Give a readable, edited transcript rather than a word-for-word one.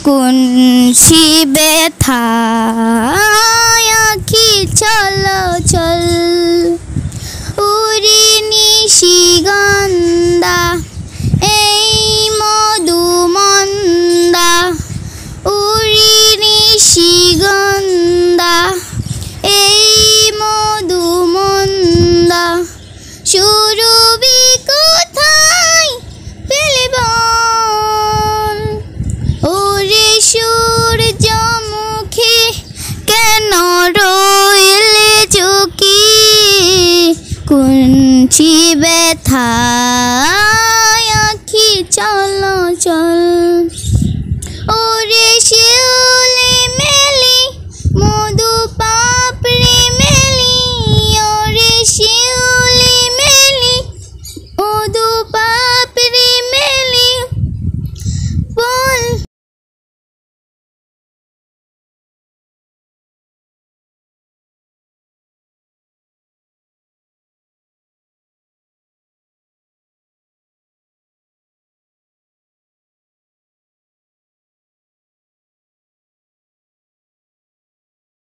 কুঞ্চি ব্যথায় আঁখি চলাচল উড়ি নিশিগন্ধা এই মধুমন্দা উড়ি নিশিগন্ধা এই মধুমন্দা সুরভি কোথায় পেলে বল ওরে সূর্যমুখী কেন রইলে চুকি কুঞ্চি ব্যথায় আঁখি চলাচল